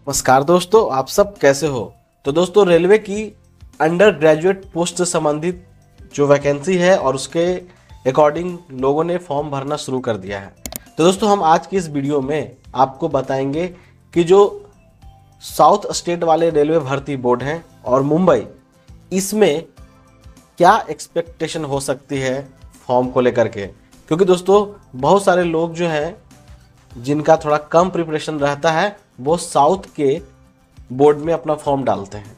नमस्कार दोस्तों, आप सब कैसे हो। तो दोस्तों, रेलवे की अंडर ग्रेजुएट पोस्ट से संबंधित जो वैकेंसी है और उसके अकॉर्डिंग लोगों ने फॉर्म भरना शुरू कर दिया है। तो दोस्तों, हम आज की इस वीडियो में आपको बताएंगे कि जो साउथ स्टेट वाले रेलवे भर्ती बोर्ड हैं और मुंबई, इसमें क्या एक्सपेक्टेशन हो सकती है फॉर्म को लेकर के। क्योंकि दोस्तों, बहुत सारे लोग जो हैं जिनका थोड़ा कम प्रिपरेशन रहता है वो साउथ के बोर्ड में अपना फॉर्म डालते हैं।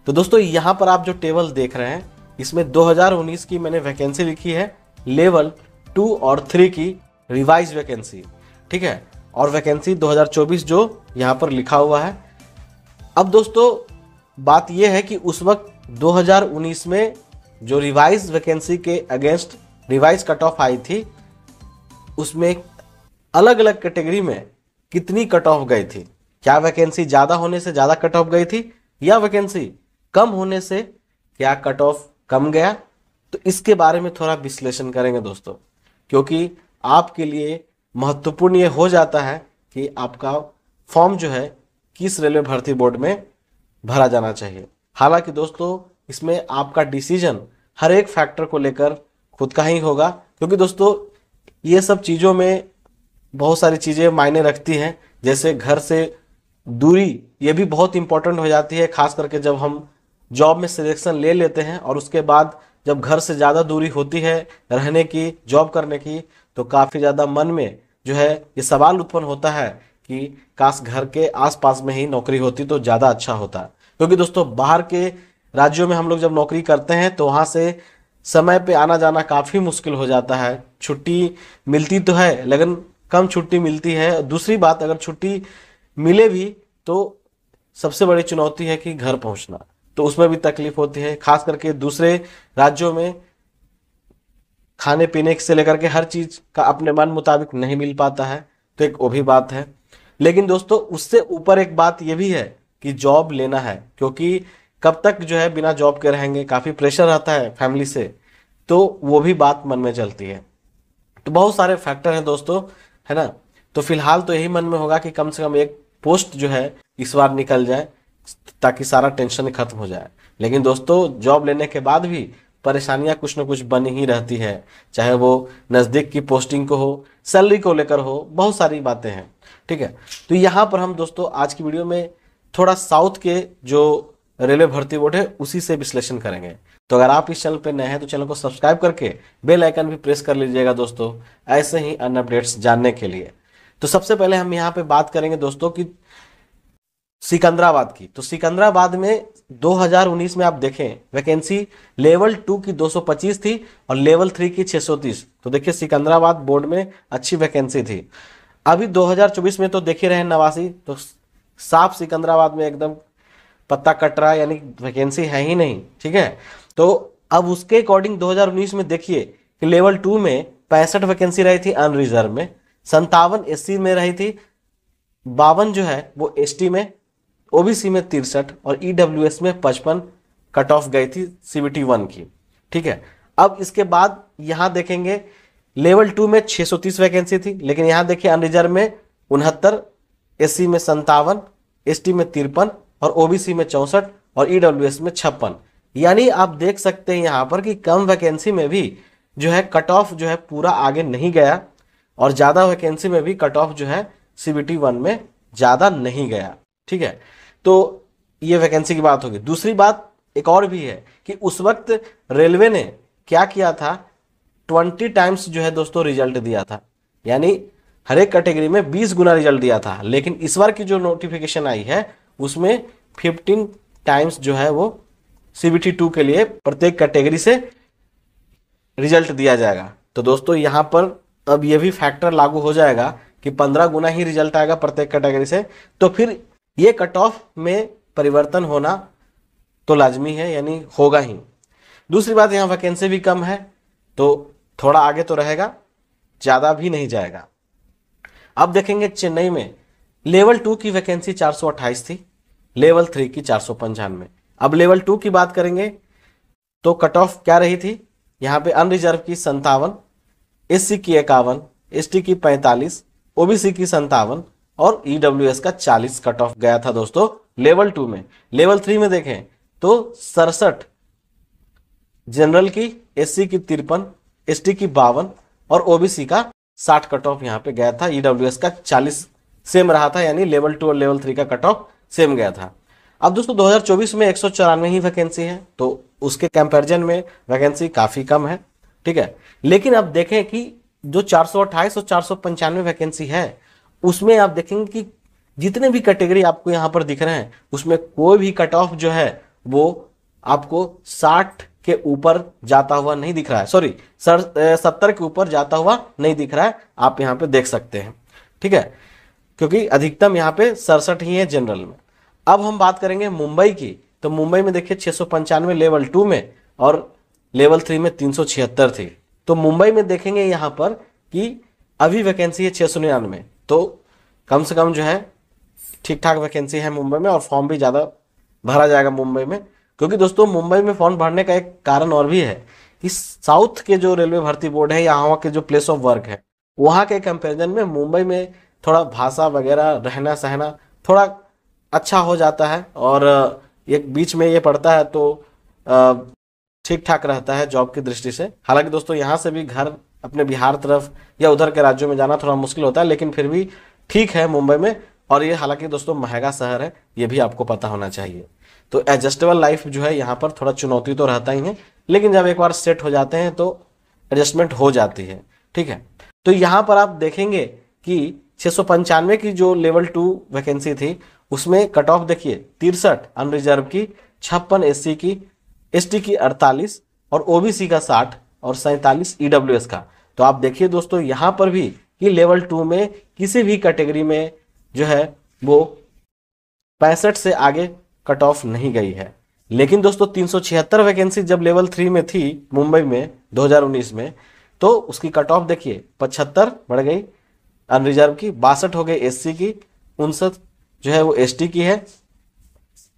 तो दोस्तों, यहाँ पर आप जो टेबल देख रहे हैं इसमें 2019 की मैंने वैकेंसी लिखी है, लेवल 2 और 3 की रिवाइज वैकेंसी, ठीक है, और वैकेंसी 2024 जो यहाँ पर लिखा हुआ है। अब दोस्तों, बात यह है कि उस वक्त 2019 में जो रिवाइज वैकेंसी के अगेंस्ट रिवाइज कट ऑफ आई थी, उसमें अलग अलग कैटेगरी में कितनी कट ऑफ गई थी। क्या वैकेंसी ज़्यादा होने से ज़्यादा कट ऑफ गई थी या वैकेंसी कम होने से क्या कट ऑफ कम गया। तो इसके बारे में थोड़ा विश्लेषण करेंगे दोस्तों, क्योंकि आपके लिए महत्वपूर्ण ये हो जाता है कि आपका फॉर्म जो है किस रेलवे भर्ती बोर्ड में भरा जाना चाहिए। हालांकि दोस्तों, इसमें आपका डिसीजन हर एक फैक्टर को लेकर खुद का ही होगा, क्योंकि दोस्तों ये सब चीज़ों में बहुत सारी चीज़ें मायने रखती हैं। जैसे घर से दूरी, ये भी बहुत इंपॉर्टेंट हो जाती है, खास करके जब हम जॉब में सिलेक्शन ले लेते हैं और उसके बाद जब घर से ज़्यादा दूरी होती है रहने की, जॉब करने की, तो काफ़ी ज़्यादा मन में जो है ये सवाल उत्पन्न होता है कि काश घर के आसपास में ही नौकरी होती तो ज़्यादा अच्छा होता। क्योंकि दोस्तों, बाहर के राज्यों में हम लोग जब नौकरी करते हैं तो वहाँ से समय पे आना जाना काफ़ी मुश्किल हो जाता है। छुट्टी मिलती तो है लेकिन कम छुट्टी मिलती है। दूसरी बात, अगर छुट्टी मिले भी तो सबसे बड़ी चुनौती है कि घर पहुंचना, तो उसमें भी तकलीफ होती है। खास करके दूसरे राज्यों में खाने पीने से लेकर के हर चीज़ का अपने मन मुताबिक नहीं मिल पाता है, तो एक वो भी बात है। लेकिन दोस्तों, उससे ऊपर एक बात ये भी है कि जॉब लेना है, क्योंकि कब तक जो है बिना जॉब के रहेंगे, काफ़ी प्रेशर रहता है फैमिली से, तो वो भी बात मन में चलती है। तो बहुत सारे फैक्टर हैं दोस्तों, है ना। तो फिलहाल तो यही मन में होगा कि कम से कम एक पोस्ट जो है इस बार निकल जाए ताकि सारा टेंशन खत्म हो जाए। लेकिन दोस्तों, जॉब लेने के बाद भी परेशानियां कुछ ना कुछ बनी ही रहती है, चाहे वो नज़दीक की पोस्टिंग को हो, सैलरी को लेकर हो, बहुत सारी बातें हैं, ठीक है। तो यहाँ पर हम दोस्तों आज की वीडियो में थोड़ा साउथ के जो रेलवे भर्ती बोर्ड है उसी से विश्लेषण करेंगे। तो अगर आप इस चैनल पर नए हैं तो चैनल को सब्सक्राइब करके बेल आइकन भी प्रेस कर लीजिएगा दोस्तों, ऐसे ही अन्य अपडेट्स जानने के लिए। तो सबसे पहले हम यहाँ पे बात करेंगे दोस्तों कि सिकंदराबाद की। तो सिकंदराबाद में 2019 में आप देखें वैकेंसी लेवल 2 की 225 थी और लेवल 3 की 630। तो देखिए, सिकंदराबाद बोर्ड में अच्छी वैकेंसी थी। अभी 2024 में तो देख ही रहे हैं 89, तो साफ सिकंदराबाद में एकदम पत्ता कट रहा है, यानी वैकेंसी है ही नहीं, ठीक है। तो अब उसके अकॉर्डिंग 2019 में देखिए कि लेवल 2 में 65 वैकेंसी रही थी अनरिजर्व में, 57 एससी में रही थी, 52 जो है वो एसटी में, ओबीसी में 63 और ईडब्ल्यूएस में 55 कट ऑफ गई थी सीबीटी 1 की, ठीक है। अब इसके बाद यहाँ देखेंगे लेवल 2 में 630 वैकेंसी थी, लेकिन यहाँ देखिए अनरिजर्व में 69, एससी में 57, एसटी में 53 और ओबीसी में 64 और ईडब्ल्यूएस में 56। यानी आप देख सकते हैं यहाँ पर कि कम वैकेंसी में भी जो है कट ऑफ जो है पूरा आगे नहीं गया और ज़्यादा वैकेंसी में भी कट ऑफ जो है सीबीटी 1 में ज़्यादा नहीं गया, ठीक है। तो ये वैकेंसी की बात होगी। दूसरी बात एक और भी है कि उस वक्त रेलवे ने क्या किया था, 20 टाइम्स जो है दोस्तों रिजल्ट दिया था, यानी हर एक कैटेगरी में 20 गुना रिजल्ट दिया था। लेकिन इस बार की जो नोटिफिकेशन आई है उसमें 15 टाइम्स जो है वो सीबीटी 2 के लिए प्रत्येक कैटेगरी से रिजल्ट दिया जाएगा। तो दोस्तों, यहाँ पर अब ये भी फैक्टर लागू हो जाएगा कि 15 गुना ही रिजल्ट आएगा प्रत्येक कैटेगरी से, तो फिर ये कट ऑफ में परिवर्तन होना तो लाजमी है, यानी होगा ही। दूसरी बात, यहाँ वैकेंसी भी कम है तो थोड़ा आगे तो रहेगा, ज़्यादा भी नहीं जाएगा। अब देखेंगे चेन्नई में लेवल 2 की वैकेंसी 428 थी, लेवल 3 की 495। अब लेवल 2 की बात करेंगे तो कट ऑफ क्या रही थी, यहाँ पे अनरिजर्व की 57, एससी की 51, एसटी की 45, ओबीसी की 57 और ईडब्ल्यूएस का 40 कट ऑफ गया था दोस्तों लेवल 2 में। लेवल 3 में देखें तो 67, जनरल की, एससी की 53, एसटी की 52 और ओबीसी का 60 कट ऑफ यहाँ पे गया था। ईडब्ल्यूएस का 40 सेम रहा था, यानी लेवल 2 और लेवल 3 का कट ऑफ सेम गया था। अब दोस्तों 2024 में 194 ही वैकेंसी है, तो उसके कंपैरिजन में वैकेंसी काफ़ी कम है, ठीक है। लेकिन अब देखें कि जो 428 और 495 वैकेंसी है उसमें आप देखेंगे कि जितने भी कैटेगरी आपको यहाँ पर दिख रहे हैं उसमें कोई भी कट ऑफ जो है वो आपको 60 के ऊपर जाता हुआ नहीं दिख रहा है, सॉरी 70 के ऊपर जाता हुआ नहीं दिख रहा है, आप यहाँ पे देख सकते हैं, ठीक है, क्योंकि अधिकतम यहाँ पे 67 ही है जनरल में। अब हम बात करेंगे मुंबई की, तो मुंबई में देखिए 695 लेवल 2 में और लेवल 3 में 376 थी। तो मुंबई में देखेंगे यहाँ पर कि अभी वैकेंसी है 699, तो कम से कम जो है ठीक ठाक वैकेंसी है मुंबई में और फॉर्म भी ज़्यादा भरा जाएगा मुंबई में। क्योंकि दोस्तों मुंबई में फॉर्म भरने का एक कारण और भी है कि साउथ के जो रेलवे भर्ती बोर्ड है या वहाँ के जो प्लेस ऑफ वर्क है वहाँ के कंपेरिजन में मुंबई में थोड़ा भाषा वगैरह रहना सहना थोड़ा अच्छा हो जाता है और एक बीच में ये पड़ता है तो ठीक ठाक रहता है जॉब की दृष्टि से। हालांकि दोस्तों यहाँ से भी घर अपने बिहार तरफ या उधर के राज्यों में जाना थोड़ा मुश्किल होता है, लेकिन फिर भी ठीक है मुंबई में। और ये हालांकि दोस्तों महंगा शहर है, ये भी आपको पता होना चाहिए। तो एडजस्टेबल लाइफ जो है यहाँ पर थोड़ा चुनौती तो रहता ही है, लेकिन जब एक बार सेट हो जाते हैं तो एडजस्टमेंट हो जाती है, ठीक है। तो यहाँ पर आप देखेंगे कि 695 की जो लेवल 2 वैकेंसी थी उसमें कट ऑफ देखिए 63 अनरिजर्व की, 56 एससी की, एसटी की 48 और ओबीसी का 60 और 47 ईडब्ल्यूएस का। तो आप देखिए दोस्तों यहाँ पर भी कि लेवल 2 में किसी भी कैटेगरी में जो है वो 65 से आगे कट ऑफ नहीं गई है। लेकिन दोस्तों 376 वैकेंसी जब लेवल 3 में थी मुंबई में 2019 में, तो उसकी कट ऑफ देखिए 75 बढ़ गई अनरिजर्व की, 62 हो गई एससी की, 59 जो है वो एसटी की है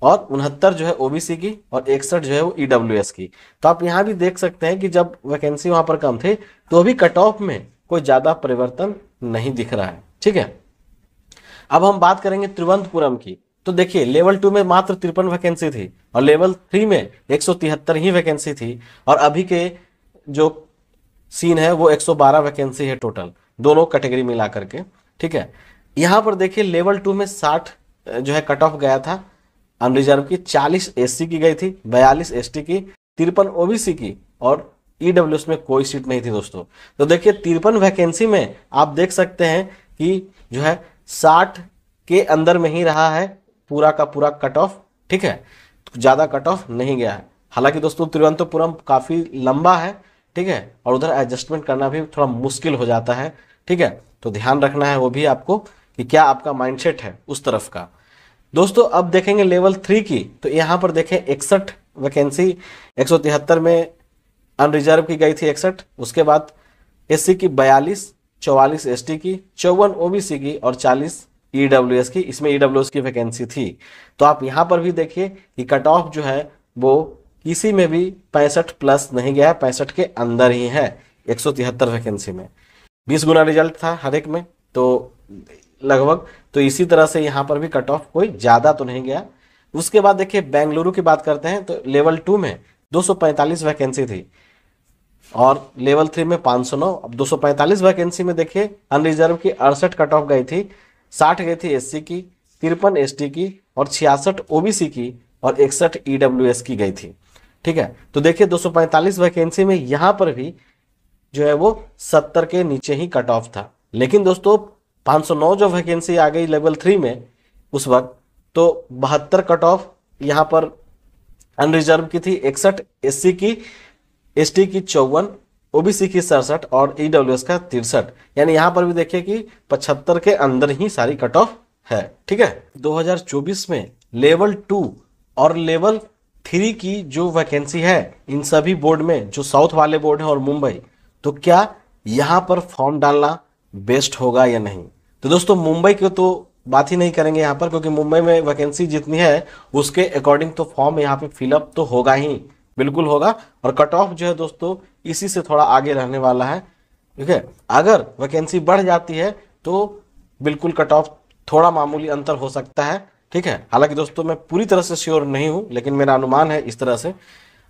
और 69 जो है ओबीसी की और 61 जो है वो ईडब्ल्यूएस की। तो आप यहाँ भी देख सकते हैं कि जब वैकेंसी वहां पर कम थे तो अभी कट ऑफ में कोई ज्यादा परिवर्तन नहीं दिख रहा है, ठीक है। अब हम बात करेंगे तिरुवनंतपुरम की, तो देखिए लेवल 2 में मात्र 53 वैकेंसी थी और लेवल 3 में 173 ही वैकेंसी थी और अभी के जो सीन है वो 112 वैकेंसी है टोटल दोनों कैटेगरी मिला करके, ठीक है। यहाँ पर देखिए लेवल 2 में 60 जो है कट ऑफ गया था अनरिजर्व की, 40 एससी की गई थी, 42 एसटी की, 53 ओबीसी की और ईडब्ल्यूएस में कोई सीट नहीं थी दोस्तों। तो देखिए 53 वैकेंसी में आप देख सकते हैं कि जो है 60 के अंदर में ही रहा है पूरा का पूरा कट ऑफ, ठीक है, तो ज़्यादा कट ऑफ नहीं गया है। हालांकि दोस्तों तिरुवनंतपुरम काफ़ी लंबा है, ठीक है, और उधर एडजस्टमेंट करना भी थोड़ा मुश्किल हो जाता है, ठीक है। तो ध्यान रखना है वो भी आपको कि क्या आपका माइंडसेट है उस तरफ का। दोस्तों अब देखेंगे लेवल 3 की, तो यहाँ पर देखें 61 वैकेंसी 173 में अनरिजर्व की गई थी 61, उसके बाद एससी की 42, 44 एसटी की, 54 ओबीसी की और 40 ईडब्ल्यूएस की। इसमें ईडब्ल्यूएस की वैकेंसी थी। तो आप यहाँ पर भी देखिए कि कट ऑफ जो है वो किसी में भी 65 प्लस नहीं गया है, 65 के अंदर ही है 173 वैकेंसी में। 20 गुना रिजल्ट था हर एक में, तो लगभग तो इसी तरह से यहाँ पर भी कट ऑफ कोई ज़्यादा तो नहीं गया। उसके बाद देखिए बेंगलुरु की बात करते हैं, तो लेवल 2 में 245 वैकेंसी थी और लेवल 3 में 509। अब 245 वैकेंसी में देखिए अनरिजर्व की 68 कट ऑफ गई थी, 60 गई थी एससी की, 53 एसटी की और 66 ओबीसी की और 61 ईडब्ल्यूएस की गई थी, ठीक है। तो देखिए 245 वैकेंसी में यहाँ पर भी जो है वो 70 के नीचे ही कट ऑफ था। लेकिन दोस्तों 509 जो वैकेंसी आ गई लेवल 3 में उस वक्त, तो 72 कट ऑफ यहाँ पर अनरिजर्व की थी, 61 एससी की, एसटी की 54, ओबीसी की 67 और ईडब्ल्यूएस का 63। यानी यहाँ पर भी देखिए कि 75 के अंदर ही सारी कट ऑफ है, ठीक है। 2024 में लेवल 2 और लेवल 3 की जो वैकेंसी है इन सभी बोर्ड में, जो साउथ वाले बोर्ड है और मुंबई, तो क्या यहाँ पर फॉर्म डालना बेस्ट होगा या नहीं। तो दोस्तों मुंबई की तो बात ही नहीं करेंगे यहाँ पर, क्योंकि मुंबई में वैकेंसी जितनी है उसके अकॉर्डिंग तो फॉर्म यहाँ पे फिलअप तो होगा ही, बिल्कुल होगा। और कट ऑफ जो है दोस्तों इसी से थोड़ा आगे रहने वाला है, ठीक है। अगर वैकेंसी बढ़ जाती है तो बिल्कुल कट ऑफ थोड़ा मामूली अंतर हो सकता है, ठीक है। हालांकि दोस्तों मैं पूरी तरह से श्योर नहीं हूं, लेकिन मेरा अनुमान है इस तरह से।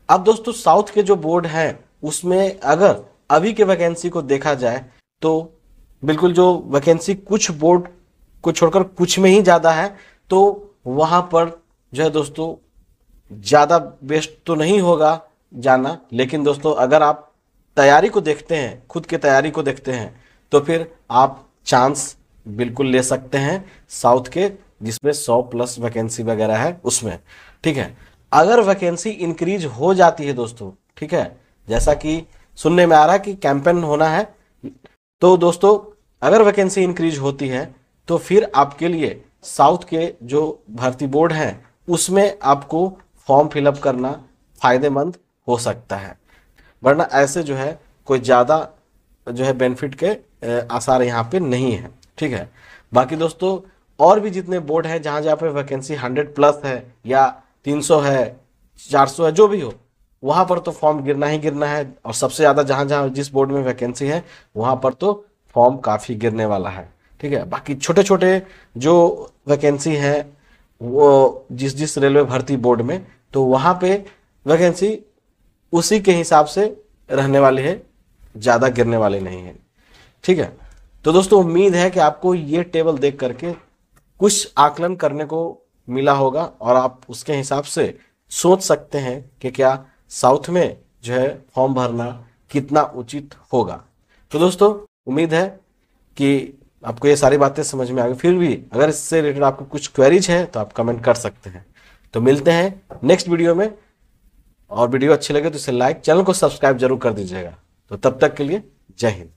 अब दोस्तों साउथ के जो बोर्ड हैं उसमें अगर अभी के वैकेंसी को देखा जाए तो बिल्कुल जो वैकेंसी कुछ बोर्ड को छोड़कर कुछ में ही ज़्यादा है, तो वहाँ पर जो है दोस्तों ज़्यादा बेस्ट तो नहीं होगा जाना। लेकिन दोस्तों अगर आप तैयारी को देखते हैं, खुद की तैयारी को देखते हैं, तो फिर आप चांस बिल्कुल ले सकते हैं साउथ के, जिसमें 100+ वैकेंसी वगैरह है उसमें, ठीक है। अगर वैकेंसी इंक्रीज हो जाती है दोस्तों, ठीक है, जैसा कि सुनने में आ रहा है कि कैंपेन होना है, तो दोस्तों अगर वैकेंसी इंक्रीज होती है तो फिर आपके लिए साउथ के जो भर्ती बोर्ड हैं उसमें आपको फॉर्म फिलअप करना फायदेमंद हो सकता है, वरना ऐसे जो है कोई ज़्यादा जो है बेनिफिट के आसार यहाँ पे नहीं है, ठीक है। बाकी दोस्तों और भी जितने बोर्ड हैं जहाँ जहाँ पे वैकेंसी 100+ है या 300 है, 400 है, जो भी हो, वहाँ पर तो फॉर्म गिरना ही गिरना है। और सबसे ज़्यादा जहाँ जहाँ जिस बोर्ड में वैकेंसी है वहाँ पर तो फॉर्म काफ़ी गिरने वाला है, ठीक है। बाकी छोटे छोटे जो वैकेंसी है वो जिस जिस रेलवे भर्ती बोर्ड में, तो वहाँ पे वैकेंसी उसी के हिसाब से रहने वाली है, ज़्यादा गिरने वाली नहीं है, ठीक है। तो दोस्तों उम्मीद है कि आपको ये टेबल देख करके कुछ आकलन करने को मिला होगा और आप उसके हिसाब से सोच सकते हैं कि क्या साउथ में जो है फॉर्म भरना कितना उचित होगा। तो दोस्तों उम्मीद है कि आपको ये सारी बातें समझ में आ गई। फिर भी अगर इससे रिलेटेड आपको कुछ क्वेरीज है तो आप कमेंट कर सकते हैं। तो मिलते हैं नेक्स्ट वीडियो में, और वीडियो अच्छी लगे तो इसे लाइक, चैनल को सब्सक्राइब जरूर कर दीजिएगा। तो तब तक के लिए जय हिंद।